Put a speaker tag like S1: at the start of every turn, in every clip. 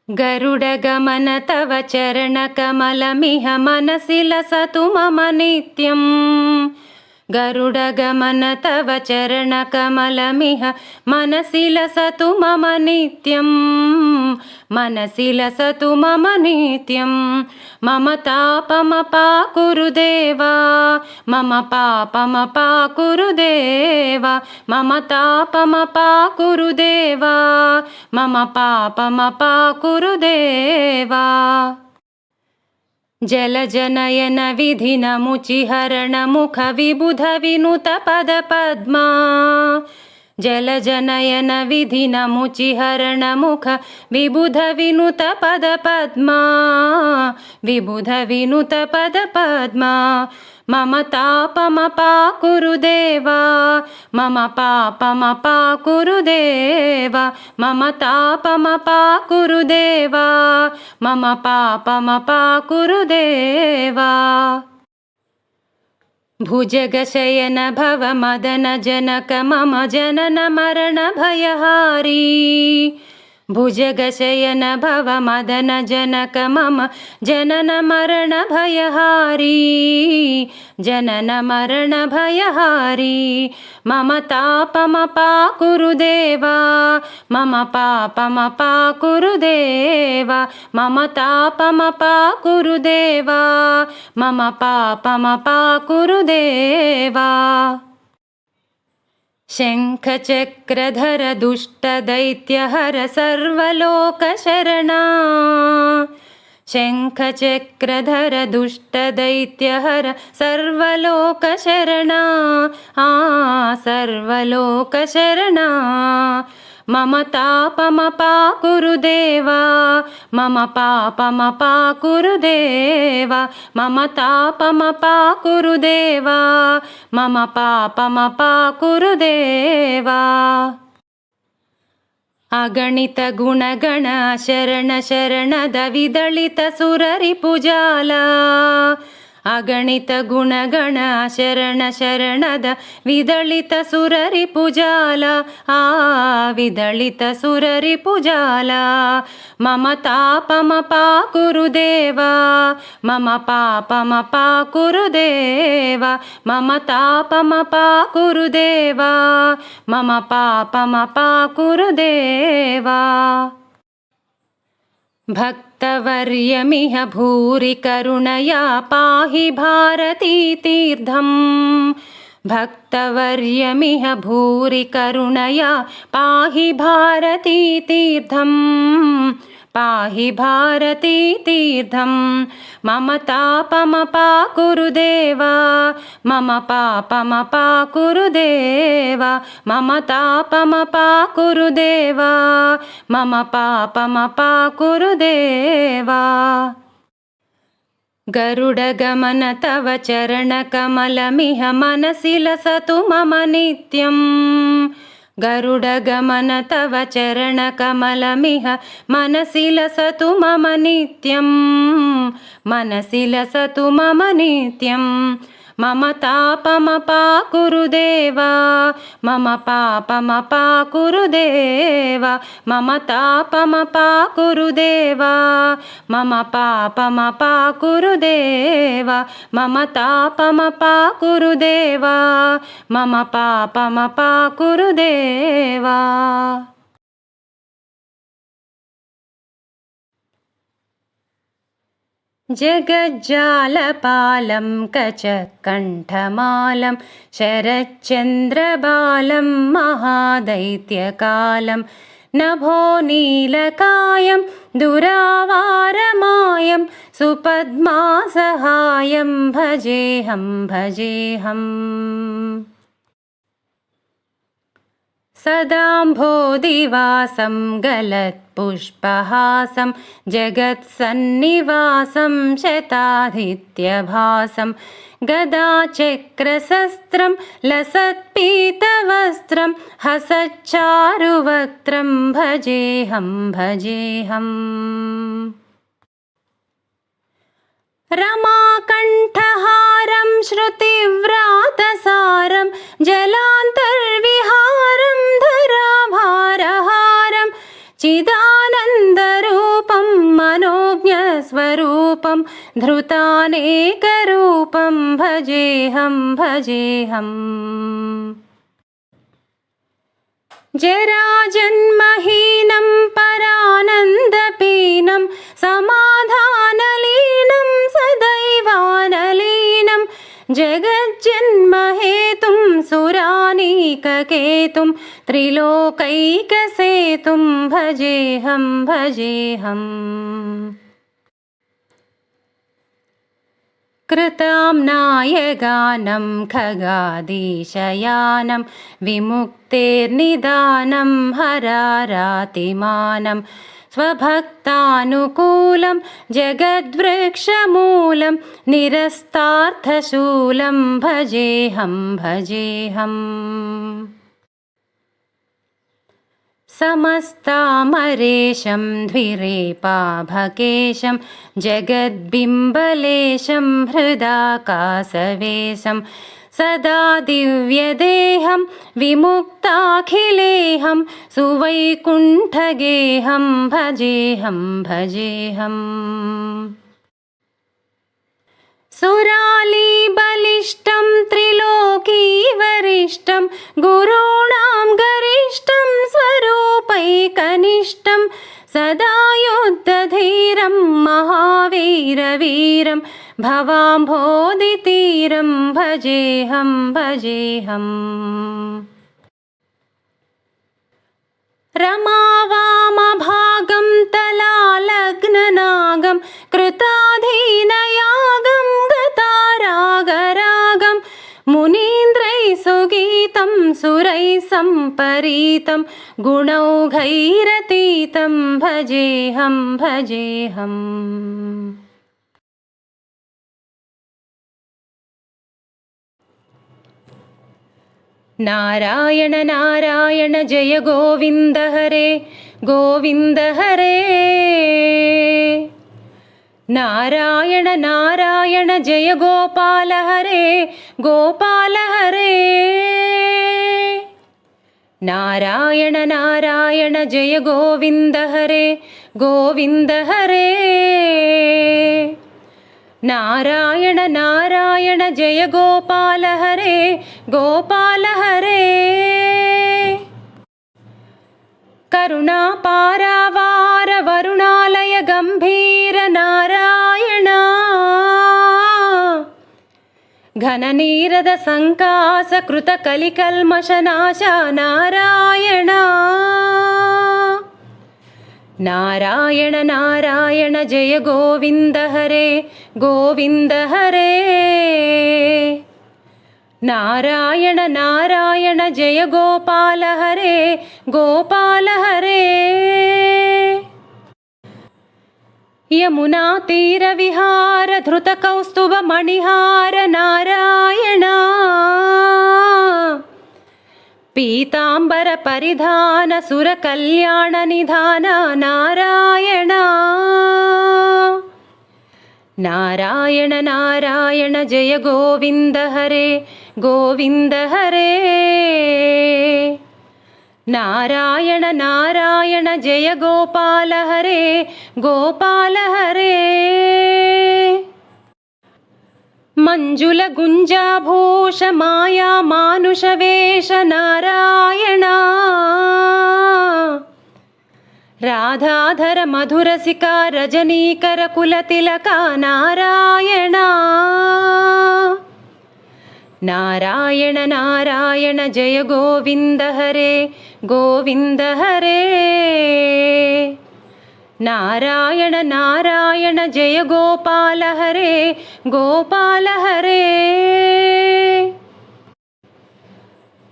S1: गरुडगमन तव चरणकमलमिह मनसि लसतु मम नित्यम्। गरुडगमन तव चरणकमलमिह मनसि लसतु मम नित्यम्। मनसि लसतु मम नित्यम्। मम तापमपाकुरु देवा, मम पापमपाकुरु देवा, मम तापमपाकुरु देवा, मम पापमपाकुरु देवा। जलजनयन विधिनमुचिहरण मुख विबुध विनुत पद पद्मा। जलजनयन विधिनमुचिहरण मुख विबुध विनुत पद पद्मा। विबुध विनुत पद पद्मा। मम तापमपाकुरु देवा, मम पापमपाकुरु देवा, मम तापमपाकुरु देवा, मम पापमपाकुरु देवा। भुजगशयन भव मदन जनक मम जनन मरण भयहारी। भुजगशयन भव मदन जनक मम जनन मरण भयहारी। जनन मरण भयहारी। मम तापमपाकुरु देवा, मम पापमपाकुरु देवा, मम तापमपाकुरु देवा, मम पापमपाकुरु देवा। शङ्खचक्रधर दुष्टदैत्यहर सर्वलोकशरणा। शङ्खचक्रधर दुष्टदैत्यहर सर्वलोकशरणा। सर्वलोकशरणा। मम तापमपाकुरु देवा, मम पापमपाकुरु देवा, मम तापमपाकुरु देवा, मम पापमपाकुरु देवा। अगणित गुणगण शरण शरणद विदलित सुररिपुजाला। अगणित गुणगण शरण शरणद विदलित सुररिपुजाला। विदलित सुररिपुजाला। मम तापमपाकुरु देवा, मम पापमपाकुरु देवा, मम तापमपाकुरु देवा, मम पापमपाकुरु देवा। भक्तवर्यमिह भूरि करुणया पाहि भारती तीर्थम्। भक्तवर्यमिह भूरि करुणया पाहि भारती तीर्थम्। पाहि भारती तीर्थम्। मम तापमपाकुरु देवा, मम पापमपाकुरु देवा, मम तापमपाकुरु देवा, मम पापमपाकुरु देवा। गरुडगमन तव चरणकमलमिह मनसि लसतु मम नित्यम्। गरुडगमन तव चरणकमलमिह मनसि लसतु मम नित्यम्। मनसि लसतु मम नित्यम्। मम तापमपाकुरु देवा, मम पापमपाकुरु देवा, मम तापमपाकुरु देवा, मम पापमपाकुरु देवा, मम तापमपाकुरु देवा, मम पापमपाकुरु देवा। जगज्जालपालं कचकण्ठमालं शरच्चन्द्रबालं महादैत्यकालं नभोनीलकायं दुरावारमायं सुपद्मासहायं भजेऽहं भजेऽहम्। सदाम्भोदिवासं गलत्पुष्पहासं जगत्सन्निवासं शताधित्यभासं गदाचक्रशस्त्रं लसत्पीतवस्त्रं हसच्चारुवक्त्रं भजेऽहं भजेऽहम्। रमाकण्ठहारं श्रुतिव्रातसारं जलान्तर्विहारं धराभारहारं चिदानन्दरूपं रूपं धृतानेकरूपं भजेऽहं भजेऽहम् जराजन्महीनं परानन्दपीनं समाधानलीनं सदैवानलीनं जगज्जन्महेतुं सुरानीककेतुं त्रिलोकैकसेतुं भजेऽहं भजेऽहम् कृताम्नाय गानं खगादीशयानं विमुक्तेर्निदानं हरारातिमानं स्वभक्तानुकूलं जगद्वृक्षमूलं निरस्तार्थशूलं भजेऽहं भजेऽहम् समस्तामरेशं द्विरेपाभकेशं जगद्बिम्बलेशं हृदाकाशवेशं सदा दिव्यदेहं विमुक्ताखिलेहं सुवैकुण्ठगेहं भजेऽहं भजेऽहम् सुरालीबलिष्ठं त्रिलोकीवरिष्ठं गुरूणां गरिष्ठं स्वरूपैकनिष्ठं सदा युद्धधीरं महावीरवीरं भवाम्भोधितीरं भजेऽहं भजेऽहम् रमावामभागं तलालग्ननागं कृताधीनयागं गतारागरागं मुनीन्द्रैः सुगीतं सुरैः सम्परीतं गुणौघैरतीतं भजेऽहं भजेऽहम् नारायण नारायण जय गोविन्द हरे गोविन्द हरे नारायण नारायण जय गोपाल हरे गोपाल हरे नारायण नारायण जय गोविन्द हरे गोविन्द हरे नारायण नारायण जय गोपाल हरे गोपाल हरे करुणापारावार वरुणालय गंभीर नारायण घननीरद संकास कृत कलिकल्मषनाश नारायण नारायण नारायण जय गोविन्द हरे गोविन्द हरे नारायण नारायण जय गोपाल हरे गोपाल हरे यमुना तीर विहार धृत कौस्तुभ मणिहार नारायण पीतांबर परिधान सुर कल्याण निधान नारायण नारायण नारायण जय गोविन्द हरे गोविन्द हरे नारायण नारायण जय गोपाल हरे गोपाल हरे मंजुल गुंजाभूष माया मानुष वेश नारायण राधाधर मधुरसिका रजनीकर कुलतिलका नारायण नारायण नारायण जय गोविन्द हरे गोविन्द हरे नारायण नारायण जय गोपाल हरे गोपाल हरे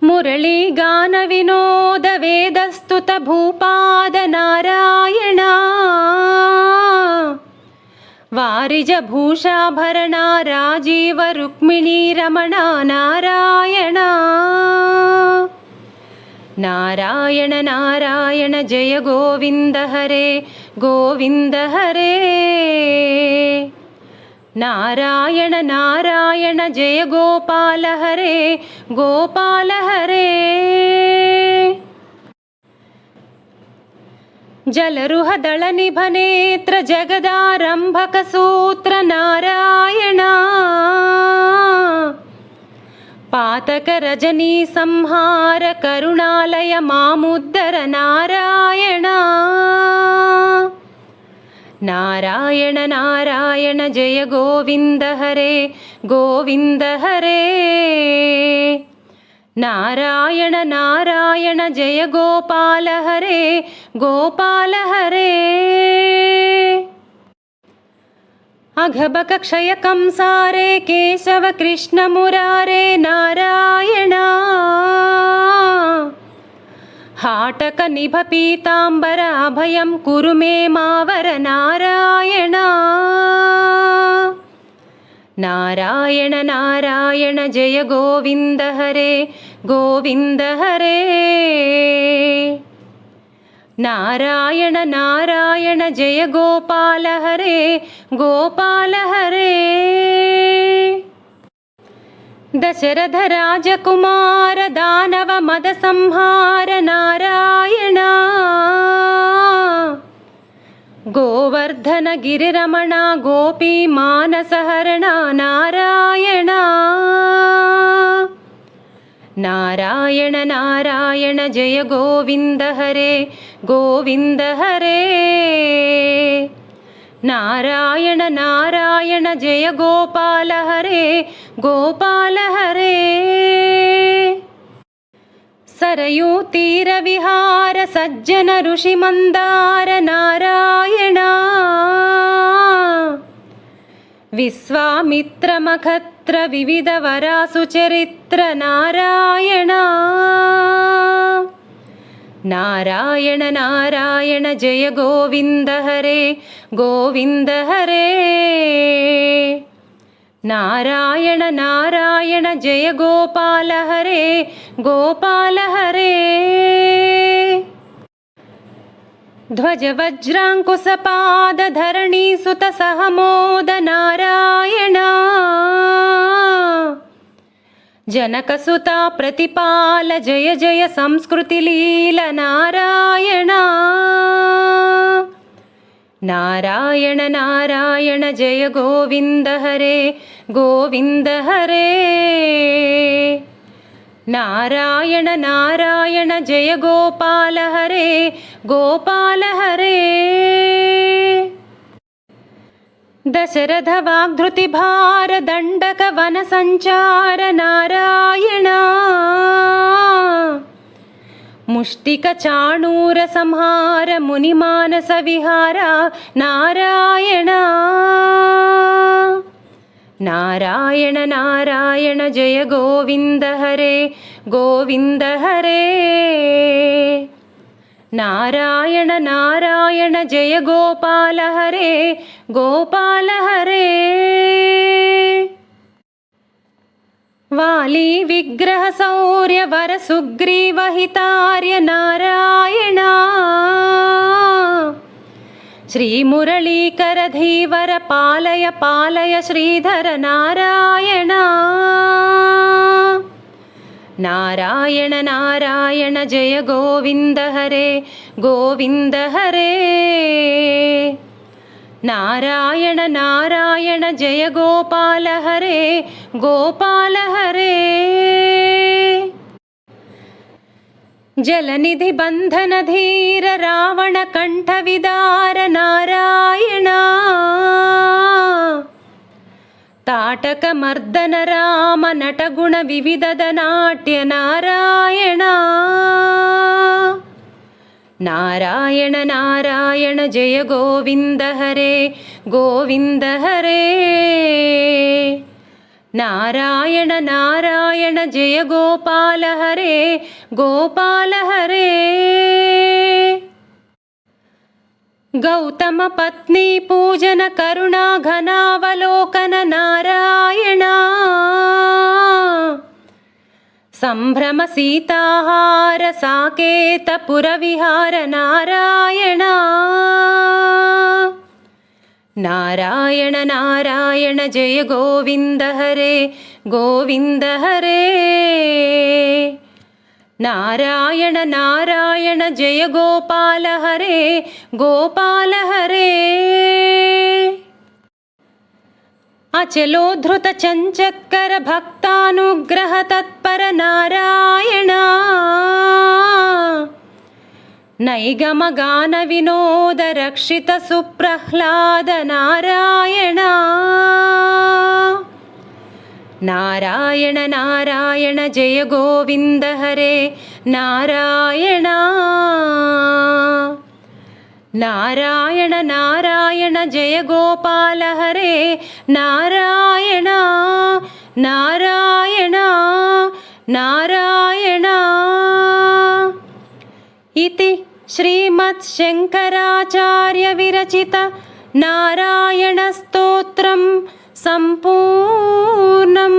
S1: मुरली गान विनोद वेदस्तुत भूपाद नारायण वारिज भूषाभरण राजीव रुक्मिणी रमण नारायण नारायण नारायण जय गोविन्द हरे गोविन्द हरे नारायण नारायण जय गोपाल हरे गोपाल हरे जलरुहदलनिभनेत्र जगदारम्भकसूत्र नारायण पातकरजनी संहार करुणालय मामुद्धर नारायण नारायण नारायण जय गोविन्द हरे गोविन्द हरे नारायण नारायण जय गोपाल हरे गोपाल हरे अघबक क्षय कंसारे केशव कृष्ण मुरारे नारायण हाटक निभ पीतांबर अभयं कुरु मे मावर नारायण नारायण नारायण जय गोविन्द हरे गोविन्द हरे नारायण नारायण जय गोपाल हरे गोपाल हरे दशरथ राजकुमार दानव मद संहार नारायण गोवर्धन गिरिरमण गोपी मानसहरण नारायण नारायण नारायण जय गोविन्द हरे गोविन्द हरे नारायण नारायण जय गोपाल हरे गोपाल हरे सरयू तीर विहार सज्जन ऋषि मंदार नारायण विश्वामित्र मखत्र विविध वरासु चरित्र नारायण नारायण नारायण जय गोविन्द हरे गोविन्द हरे नारायण नारायण जय गोपाल हरे गोपाल हरे ध्वज वज्रांकुशपाद धरणी सुत सहमोद नारायण जनक सुता प्रतिपाल जय जय संस्कृति लील नारायण नारायण नारायण जय गोविन्द हरे गोविन्द हरे नारायण नारायण जय गोपाल हरे गोपाल हरे दशरथ वाग्धृति भार दंडक वन संचार नारायण मुष्टिक चाणूर संहार मुनि मानस विहार नारायण नारायण नारायण जय गोविन्द हरे गोविन्द हरे नारायण नारायण जय गोपाल हरे गोपाल हरे वाली विग्रह सौर्य वर सुग्रीव हितार्य नारायण श्री मुरलीकर धीवर पालय पालय श्रीधर नारायण नारायण नारायण जय गोविन्द हरे गोविन्द हरे नारायण नारायण जय गोपाल हरे गोपाल हरे जलनिधि बंधन धीर रावण कंठ विदार नारायण ताटक मर्दन राम नट गुण विविधद नाट्य नारायण नारायण नारायण जय गोविन्द हरे गोविन्द हरे नारायण नारायण जय गोपाल हरे गोपाल हरे गौतम पत्नी पूजन करुणा घनावलोकन नारायण संभ्रम सीताहार साकेत पुरविहार नारायण नारायण नारायण जय गोविन्द हरे गोविन्द हरे నారాయణ నారాయణ జయ గోపాల హరే గోపాల హరే. అచలోద్ధృత చంచత్కర భక్తానుగ్రహ తత్పర నారాయణ. నైగమ గాన వినోద రక్షిత సుప్రహ్లాద నారాయణ. నారాయణ నారాయణ జయ గోవింద హరే నారాయణ. నారాయణ నారాయణ జయ గోపాల హరే నారాయణ. నారాయణ నారాయణ. ఇతి శ్రీమత్ శంకరాచార్య విరచిత నారాయణ స్తోత్రం సంపూర్ణం.